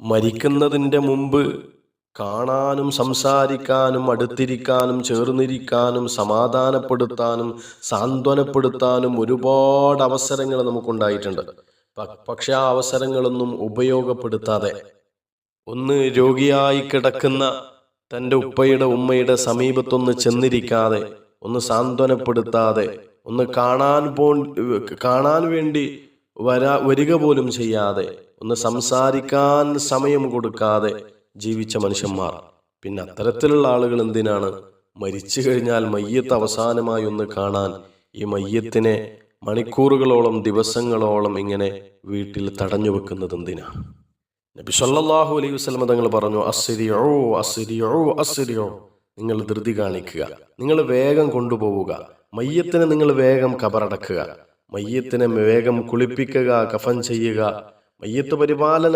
മരിക്കുന്നതിൻ്റെ മുമ്പ് കാണാനും സംസാരിക്കാനും അടുത്തിരിക്കാനും ചേർന്നിരിക്കാനും സമാധാനപ്പെടുത്താനും സാന്ത്വനപ്പെടുത്താനും ഒരുപാട് അവസരങ്ങൾ നമുക്കുണ്ടായിട്ടുണ്ട്. പക്ഷെ ആ അവസരങ്ങളൊന്നും ഉപയോഗപ്പെടുത്താതെ, ഒന്ന് രോഗിയായി കിടക്കുന്ന തൻ്റെ ഉപ്പയുടെ ഉമ്മയുടെ സമീപത്തൊന്ന് ചെന്നിരിക്കാതെ, ഒന്ന് സാന്ത്വനപ്പെടുത്താതെ, ഒന്ന് കാണാൻ വേണ്ടി വരിക പോലും ചെയ്യാതെ, ഒന്ന് സംസാരിക്കാൻ സമയം കൊടുക്കാതെ ജീവിച്ച മനുഷ്യന്മാർ. പിന്നെ അത്തരത്തിലുള്ള ആളുകൾ എന്തിനാണ് മരിച്ചു കഴിഞ്ഞാൽ മയ്യത്ത് അവസാനമായി ഒന്ന് കാണാൻ ഈ മയ്യത്തിനെ മണിക്കൂറുകളോളം ദിവസങ്ങളോളം ഇങ്ങനെ വീട്ടിൽ തടഞ്ഞു വെക്കുന്നത് എന്തിനാണ്? നബി സല്ലല്ലാഹു അലൈഹി വസല്ലം തങ്ങൾ പറഞ്ഞു, അസ്രിഉ അസ്രിഉ അസ്രിഉ, നിങ്ങൾ ധൃതി കാണിക്കുക, നിങ്ങൾ വേഗം കൊണ്ടുപോവുക, മയ്യത്തിനെ നിങ്ങൾ വേഗം കബറടക്കുക, മയ്യത്തിനെ വേഗം കുളിപ്പിക്കുക, കഫൻ ചെയ്യുക, മയ്യത്ത് പരിപാലന